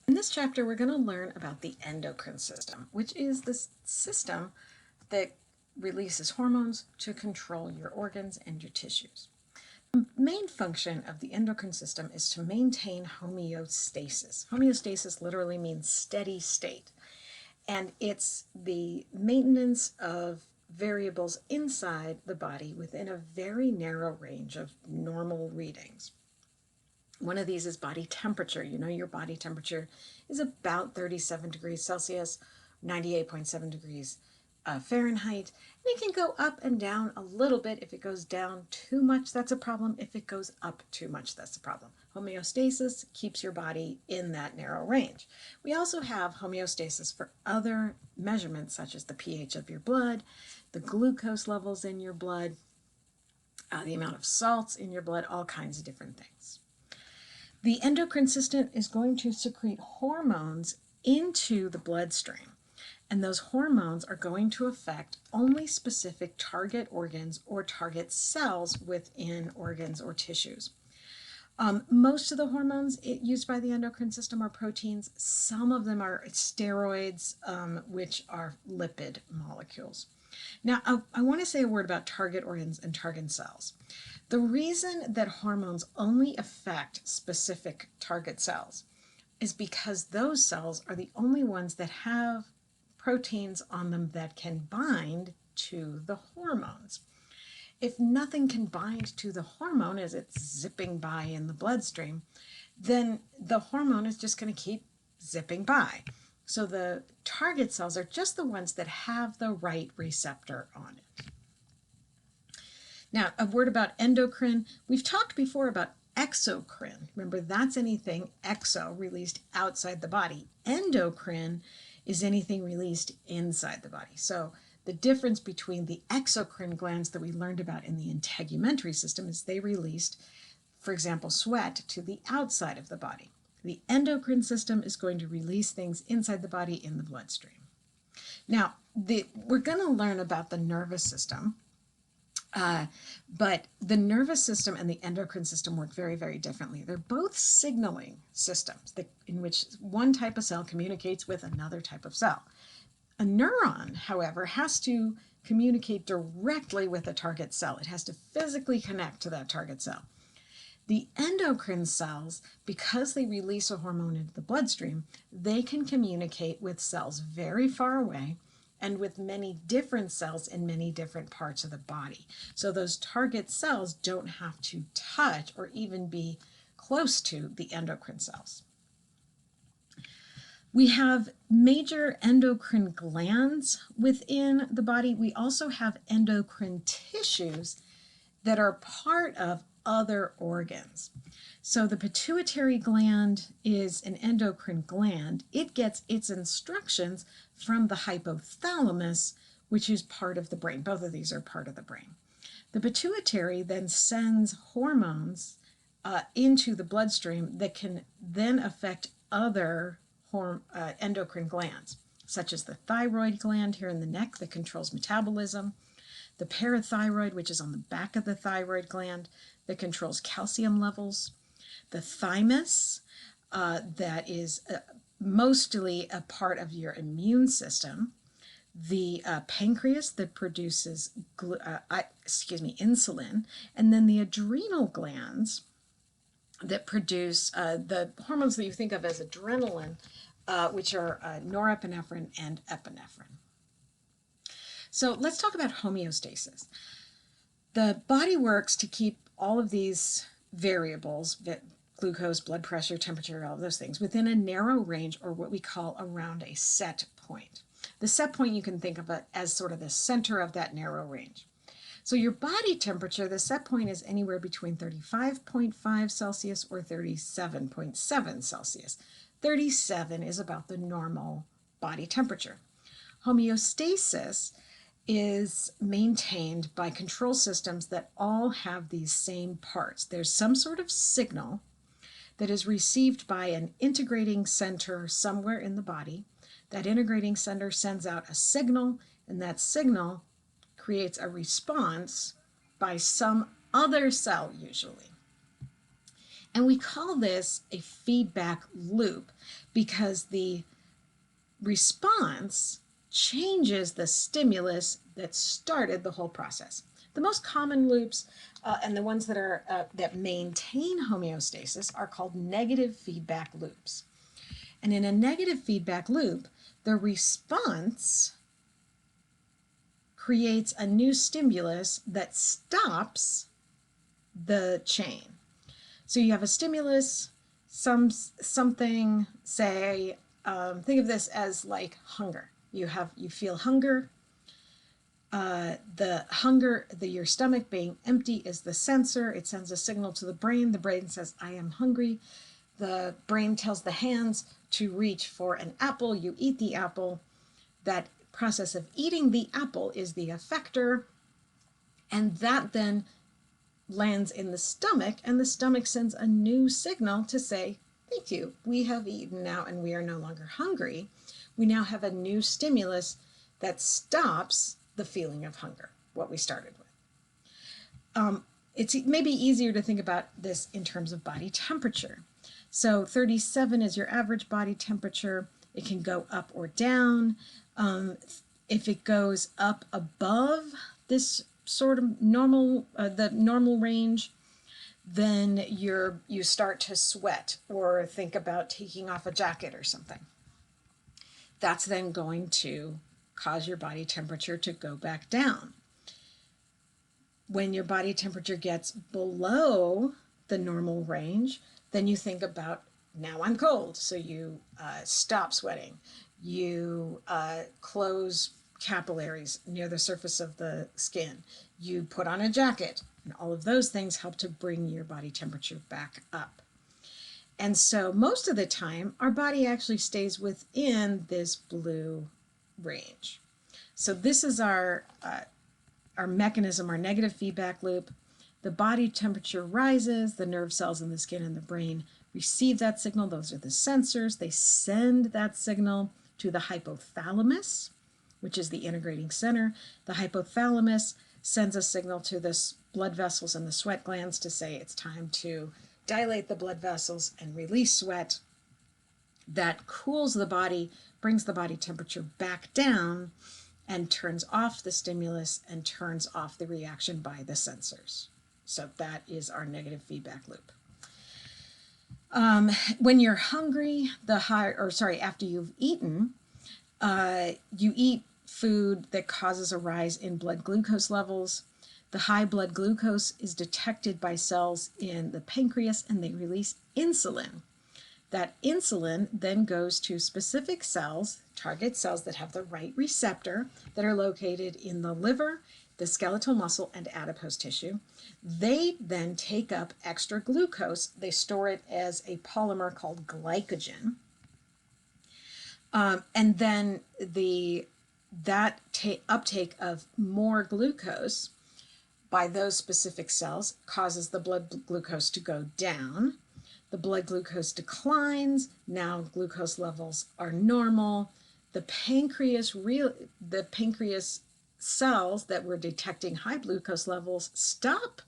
In this chapter, we're going to learn about the endocrine system, which is the system that releases hormones to control your organs and your tissues. The main function of the endocrine system is to maintain homeostasis. Homeostasis literally means steady state, and it's the maintenance of variables inside the body within a very narrow range of normal readings. One of these is body temperature. You know your body temperature is about 37 degrees Celsius, 98.7 degrees Fahrenheit. And it can go up and down a little bit. If it goes down too much, that's a problem. If it goes up too much, that's a problem. Homeostasis keeps your body in that narrow range. We also have homeostasis for other measurements, such as the pH of your blood, the glucose levels in your blood, the amount of salts in your blood, all kinds of different things. The endocrine system is going to secrete hormones into the bloodstream, and those hormones are going to affect only specific target organs or target cells within organs or tissues. Most of the hormones used by the endocrine system are proteins. Some of them are steroids, which are lipid molecules. Now, I want to say a word about target organs and target cells. The reason that hormones only affect specific target cells is because those cells are the only ones that have proteins on them that can bind to the hormones. If nothing can bind to the hormone as it's zipping by in the bloodstream, then the hormone is just going to keep zipping by. So the target cells are just the ones that have the right receptor on it. Now, a word about endocrine. We've talked before about exocrine. Remember, that's anything exo, released outside the body. Endocrine is anything released inside the body. So the difference between the exocrine glands that we learned about in the integumentary system is they released, for example, sweat to the outside of the body. The endocrine system is going to release things inside the body in the bloodstream. Now, we're going to learn about the nervous system. But the nervous system and the endocrine system work very, very differently. They're both signaling systems in which one type of cell communicates with another type of cell. A neuron, however, has to communicate directly with a target cell. It has to physically connect to that target cell. The endocrine cells, because they release a hormone into the bloodstream, they can communicate with cells very far away and with many different cells in many different parts of the body. So those target cells don't have to touch or even be close to the endocrine cells. We have major endocrine glands within the body. We also have endocrine tissues that are part of other organs. So the pituitary gland is an endocrine gland. It gets its instructions from the hypothalamus, which is part of the brain. Both of these are part of the brain. The pituitary then sends hormones into the bloodstream that can then affect other endocrine glands, such as the thyroid gland here in the neck that controls metabolism, the parathyroid, which is on the back of the thyroid gland, that controls calcium levels, the thymus, that is mostly a part of your immune system, the pancreas that produces insulin, and then the adrenal glands that produce the hormones that you think of as adrenaline, which are norepinephrine and epinephrine. So let's talk about homeostasis. The body works to keep all of these variables, glucose, blood pressure, temperature, all of those things, within a narrow range, or what we call around a set point. The set point you can think of it as sort of the center of that narrow range. So your body temperature, the set point is anywhere between 35.5 Celsius or 37.7 Celsius. 37 is about the normal body temperature. Homeostasis is maintained by control systems that all have these same parts. There's some sort of signal that is received by an integrating center somewhere in the body. That integrating center sends out a signal, and that signal creates a response by some other cell usually. And we call this a feedback loop because the response changes the stimulus that started the whole process. The most common loops and the ones that are that maintain homeostasis are called negative feedback loops. And in a negative feedback loop, the response creates a new stimulus that stops the chain. So you have a stimulus, something, say, think of this as like hunger. You feel hunger. Your stomach being empty is the sensor. It sends a signal to the brain. The brain says, I am hungry. The brain tells the hands to reach for an apple. You eat the apple. That process of eating the apple is the effector. And that then lands in the stomach, and the stomach sends a new signal to say, thank you, we have eaten now and we are no longer hungry. We now have a new stimulus that stops the feeling of hunger, what we started with. It's maybe easier to think about this in terms of body temperature. So 37 is your average body temperature. It can go up or down. If it goes up above this sort of normal, the normal range, then you start to sweat or think about taking off a jacket or something. That's then going to cause your body temperature to go back down. When your body temperature gets below the normal range, then you think about, now I'm cold, so you stop sweating. You close capillaries near the surface of the skin. You put on a jacket, and all of those things help to bring your body temperature back up. And so most of the time, our body actually stays within this blue range. So this is our mechanism, our negative feedback loop. The body temperature rises, the nerve cells in the skin and the brain receive that signal. Those are the sensors. They send that signal to the hypothalamus, which is the integrating center. The hypothalamus sends a signal to the blood vessels and the sweat glands to say it's time to dilate the blood vessels and release sweat. That cools the body, brings the body temperature back down, and turns off the stimulus and turns off the reaction by the sensors. So that is our negative feedback loop. When you're hungry, after you've eaten, you eat food that causes a rise in blood glucose levels. The high blood glucose is detected by cells in the pancreas, and they release insulin. That insulin then goes to specific cells, target cells that have the right receptor, that are located in the liver, the skeletal muscle, and adipose tissue. They then take up extra glucose. They store it as a polymer called glycogen. And then uptake of more glucose by those specific cells causes the blood glucose to go down. The blood glucose declines. Now glucose levels are normal. The pancreas cells that were detecting high glucose levels stop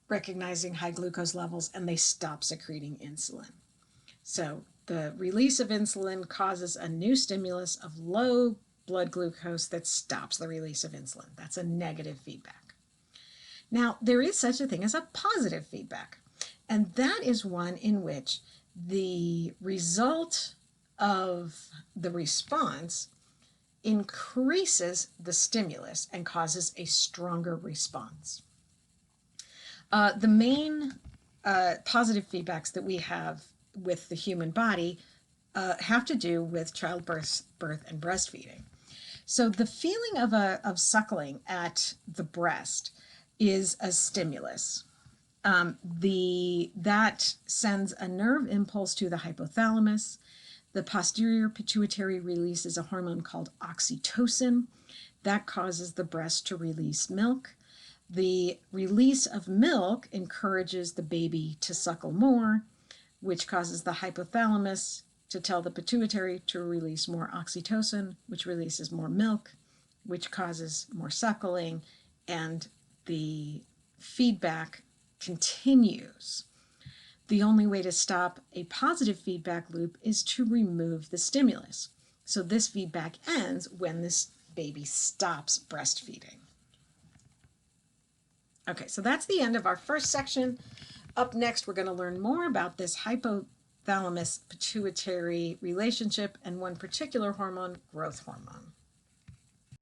recognizing high glucose levels, and they stop secreting insulin. So the release of insulin causes a new stimulus of low blood glucose that stops the release of insulin. That's a negative feedback. Now, there is such a thing as a positive feedback, and that is one in which the result of the response increases the stimulus and causes a stronger response. The main positive feedbacks that we have with the human body have to do with childbirth, birth, and breastfeeding. So the feeling of suckling at the breast is a stimulus. That sends a nerve impulse to the hypothalamus. The posterior pituitary releases a hormone called oxytocin. That causes the breast to release milk. The release of milk encourages the baby to suckle more, which causes the hypothalamus to tell the pituitary to release more oxytocin, which releases more milk, which causes more suckling, and the feedback continues. The only way to stop a positive feedback loop is to remove the stimulus. So this feedback ends when this baby stops breastfeeding. Okay, so that's the end of our first section. Up next, we're going to learn more about this hypothalamus-pituitary relationship and one particular hormone, growth hormone.